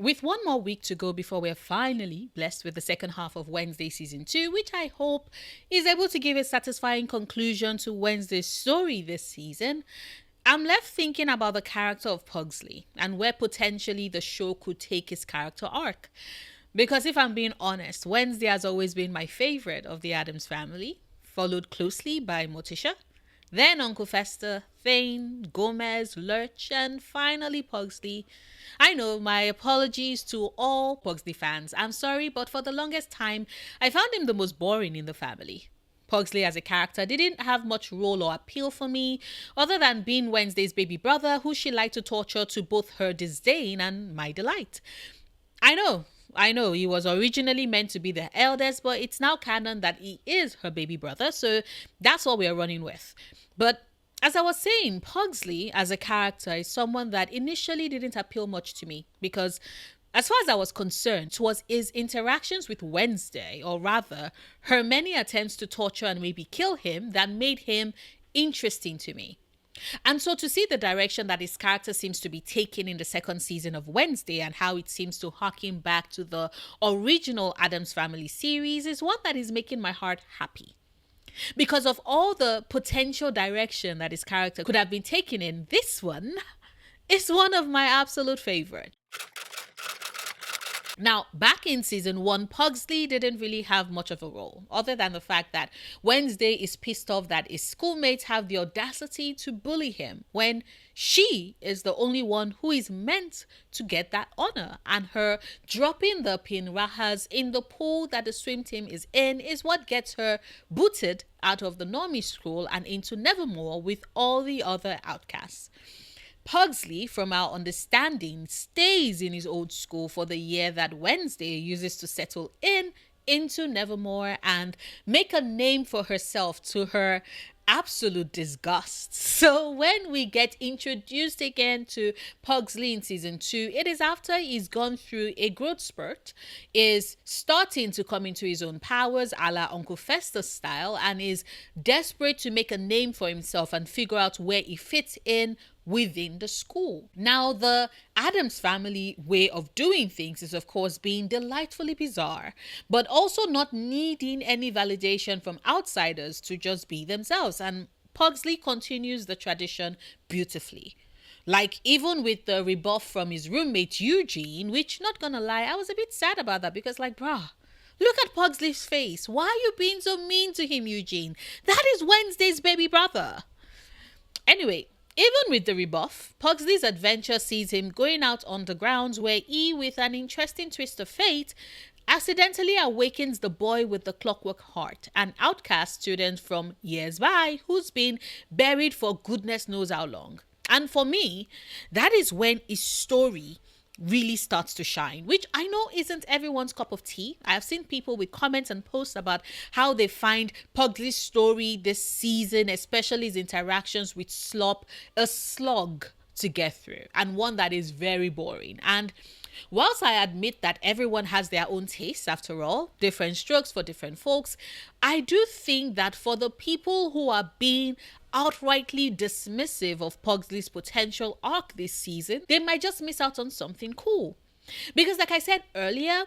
With one more week to go before we're finally blessed with the second half of Wednesday season 2, which I hope is able to give a satisfying conclusion to Wednesday's story this season, I'm left thinking about the character of Pugsley and where potentially the show could take his character arc. Because if I'm being honest, Wednesday has always been my favorite of the Addams family, followed closely by Morticia, then Uncle Fester, Thane, Gomez, Lurch, and finally Pugsley. I know, my apologies to all Pugsley fans. I'm sorry, but for the longest time, I found him the most boring in the family. Pugsley as a character didn't have much role or appeal for me, other than being Wednesday's baby brother who she liked to torture to both her disdain and my delight. I know, he was originally meant to be the eldest, but it's now canon that he is her baby brother, so that's what we're running with. But as I was saying, Pugsley as a character is someone that initially didn't appeal much to me because as far as I was concerned, it was his interactions with Wednesday, or rather, her many attempts to torture and maybe kill him, that made him interesting to me. And so to see the direction that his character seems to be taking in the second season of Wednesday and how it seems to harken back to the original Addams Family series is one that is making my heart happy. Because of all the potential direction that his character could have been taken in, this one is one of my absolute favorites. Now, back in season 1, Pugsley didn't really have much of a role, other than the fact that Wednesday is pissed off that his schoolmates have the audacity to bully him when she is the only one who is meant to get that honor. And her dropping the pinrahas in the pool that the swim team is in is what gets her booted out of the normie school and into Nevermore with all the other outcasts. Pugsley, from our understanding, stays in his old school for the year that Wednesday uses to settle into Nevermore and make a name for herself to her absolute disgust. So when we get introduced again to Pugsley in season 2, it is after he's gone through a growth spurt, is starting to come into his own powers a la Uncle Fester style, and is desperate to make a name for himself and figure out where he fits in within the school. Now, the Addams family way of doing things is, of course, being delightfully bizarre, but also not needing any validation from outsiders to just be themselves. And Pugsley continues the tradition beautifully. Like, even with the rebuff from his roommate Eugene, which, not gonna lie, I was a bit sad about that because, like, bruh, look at Pugsley's face. Why are you being so mean to him, Eugene? That is Wednesday's baby brother. Anyway, even with the rebuff, Pugsley's adventure sees him going out on the grounds where he, with an interesting twist of fate, accidentally awakens the boy with the clockwork heart, an outcast student from years by who's been buried for goodness knows how long. And for me, that is when his story really starts to shine, which I know isn't everyone's cup of tea. I have seen people with comments and posts about how they find Pugsley's story this season, especially his interactions with Slop, a slog to get through and one that is very boring. And whilst I admit that everyone has their own tastes, after all, different strokes for different folks, I do think that for the people who are being outrightly dismissive of Pugsley's potential arc this season, they might just miss out on something cool. Because like I said earlier,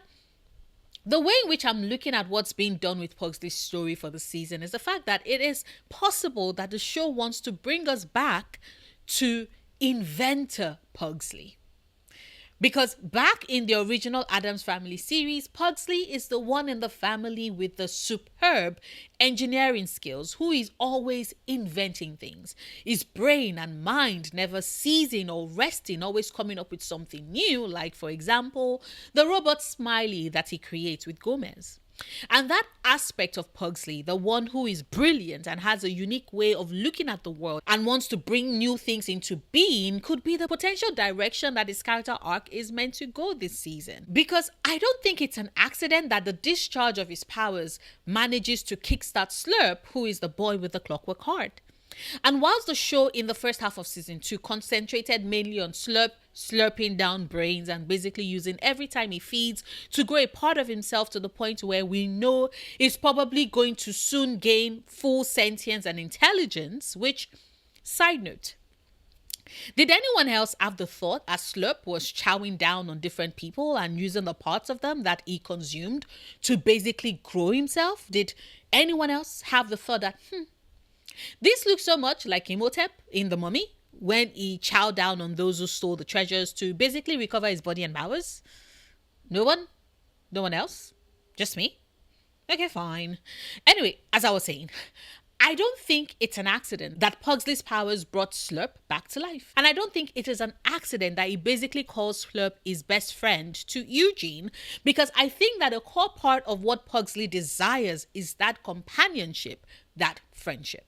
the way in which I'm looking at what's being done with Pugsley's story for the season is the fact that it is possible that the show wants to bring us back to inventor Pugsley. Because back in the original Addams Family series, Pugsley is the one in the family with the superb engineering skills who is always inventing things. His brain and mind never ceasing or resting, always coming up with something new, like, for example, the robot Smiley that he creates with Gomez. And that aspect of Pugsley, the one who is brilliant and has a unique way of looking at the world and wants to bring new things into being, could be the potential direction that his character arc is meant to go this season. Because I don't think it's an accident that the discharge of his powers manages to kickstart Slurp, who is the boy with the clockwork heart. And whilst the show in the first half of season 2 concentrated mainly on slurping down brains and basically using every time he feeds to grow a part of himself to the point where we know he's probably going to soon gain full sentience and intelligence, which, side note, Did anyone else have the thought as Slurp was chowing down on different people and using the parts of them that he consumed to basically grow himself? Did anyone else have the thought that, this looks so much like Imhotep in The Mummy when he chowed down on those who stole the treasures to basically recover his body and powers? No one? No one else? Just me? Okay, fine. Anyway, as I was saying, I don't think it's an accident that Pugsley's powers brought Slurp back to life. And I don't think it is an accident that he basically calls Slurp his best friend to Eugene, because I think that a core part of what Pugsley desires is that companionship, that friendship.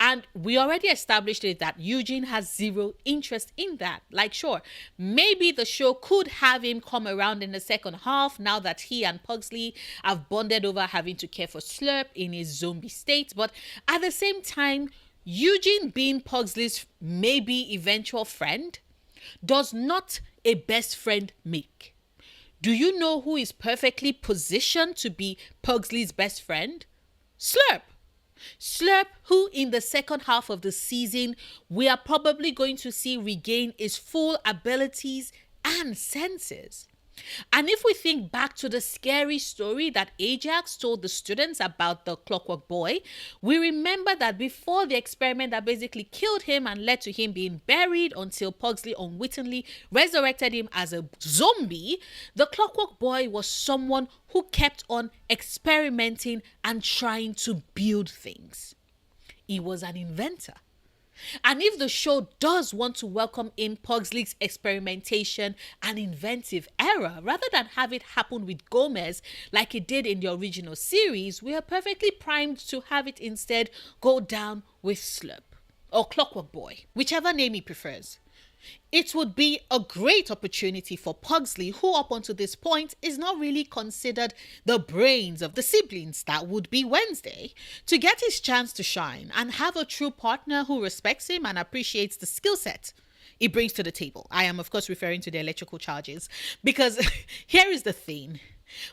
And we already established it that Eugene has zero interest in that. Like, sure, maybe the show could have him come around in the second half now that he and Pugsley have bonded over having to care for Slurp in his zombie state. But at the same time, Eugene being Pugsley's maybe eventual friend does not a best friend make. Do you know who is perfectly positioned to be Pugsley's best friend? Slurp. Slurp, who in the second half of the season, we are probably going to see regain his full abilities and senses. And if we think back to the scary story that Ajax told the students about the Clockwork Boy, we remember that before the experiment that basically killed him and led to him being buried until Pugsley unwittingly resurrected him as a zombie, the Clockwork Boy was someone who kept on experimenting and trying to build things. He was an inventor. And if the show does want to welcome in Pugsley's experimentation and inventive era, rather than have it happen with Gomez like it did in the original series, we are perfectly primed to have it instead go down with Slurp or Clockwork Boy, whichever name he prefers. It would be a great opportunity for Pugsley, who up until this point is not really considered the brains of the siblings that would be Wednesday, to get his chance to shine and have a true partner who respects him and appreciates the skill set he brings to the table. I am, of course, referring to the electrical charges, because here is the thing.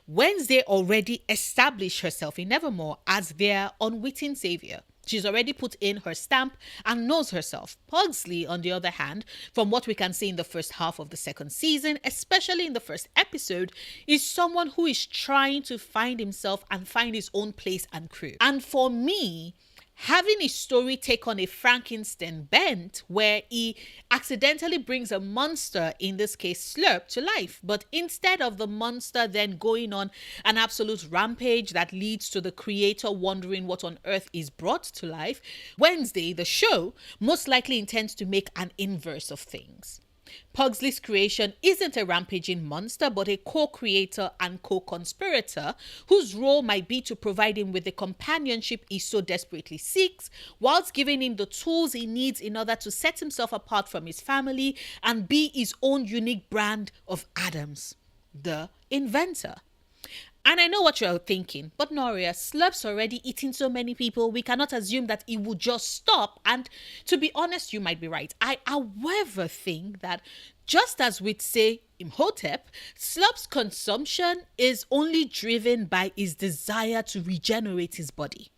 Wednesday already established herself in Nevermore as their unwitting savior. She's already put in her stamp and knows herself. Pugsley, on the other hand, from what we can see in the first half of the second season, especially in the first episode, is someone who is trying to find himself and find his own place and crew. And for me, having his story take on a Frankenstein bent where he accidentally brings a monster, in this case Slurp, to life, but instead of the monster then going on an absolute rampage that leads to the creator wondering what on earth is brought to life, Wednesday, the show, most likely intends to make an inverse of things. Pugsley's creation isn't a rampaging monster, but a co-creator and co-conspirator whose role might be to provide him with the companionship he so desperately seeks, whilst giving him the tools he needs in order to set himself apart from his family and be his own unique brand of Addams, the inventor. And I know what you're thinking, but Noria, Slurp's already eating so many people, we cannot assume that he would just stop. And to be honest, you might be right. I, however, think that just as with, say, Imhotep, Slurp's consumption is only driven by his desire to regenerate his body.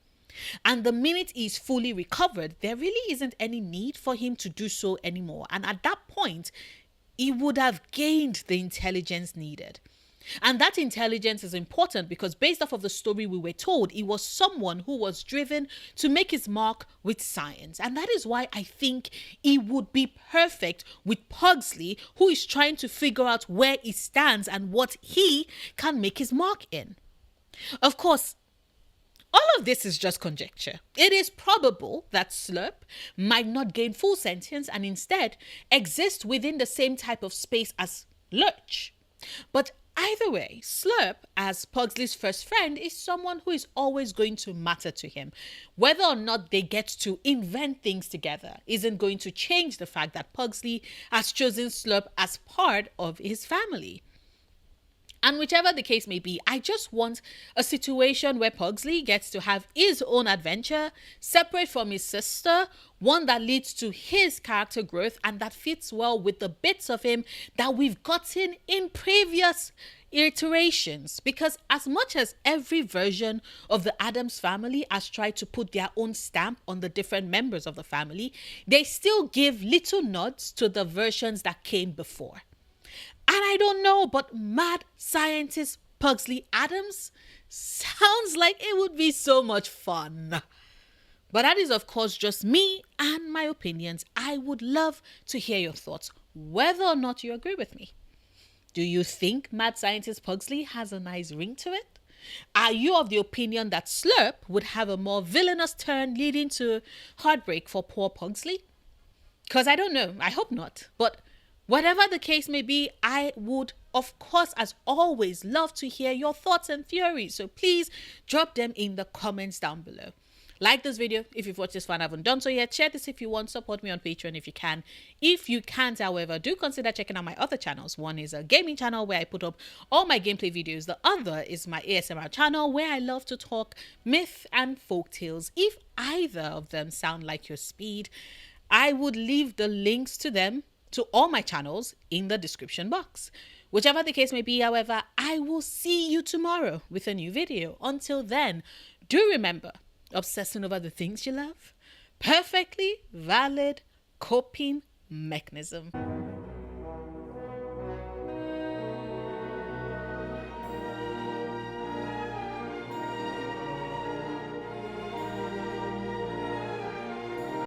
And the minute he's fully recovered, there really isn't any need for him to do so anymore. And at that point, he would have gained the intelligence needed. And that intelligence is important because based off of the story we were told, he was someone who was driven to make his mark with science. And that is why I think he would be perfect with Pugsley, who is trying to figure out where he stands and what he can make his mark in. Of course, all of this is just conjecture. It is probable that Slurp might not gain full sentience and instead exist within the same type of space as Lurch. But either way, Slurp, as Pugsley's first friend, is someone who is always going to matter to him. Whether or not they get to invent things together isn't going to change the fact that Pugsley has chosen Slurp as part of his family. And whichever the case may be, I just want a situation where Pugsley gets to have his own adventure, separate from his sister, one that leads to his character growth and that fits well with the bits of him that we've gotten in previous iterations. Because as much as every version of the Addams family has tried to put their own stamp on the different members of the family, they still give little nods to the versions that came before. And I don't know, but mad scientist Pugsley Addams sounds like it would be so much fun. But that is, of course, just me and my opinions. I would love to hear your thoughts, whether or not you agree with me. Do you think mad scientist Pugsley has a nice ring to it? Are you of the opinion that Slurp would have a more villainous turn leading to heartbreak for poor Pugsley? Because I don't know. I hope not. But whatever the case may be, I would, of course, as always, love to hear your thoughts and theories. So please drop them in the comments down below. Like this video if you've watched this far and haven't done so yet. Share this if you want. Support me on Patreon if you can. If you can't, however, do consider checking out my other channels. One is a gaming channel where I put up all my gameplay videos. The other is my ASMR channel where I love to talk myth and folk tales. If either of them sound like your speed, I would leave the links to them, to all my channels, in the description box. Whichever the case may be, however, I will see you tomorrow with a new video. Until then, do remember, obsessing over the things you love, perfectly valid coping mechanism.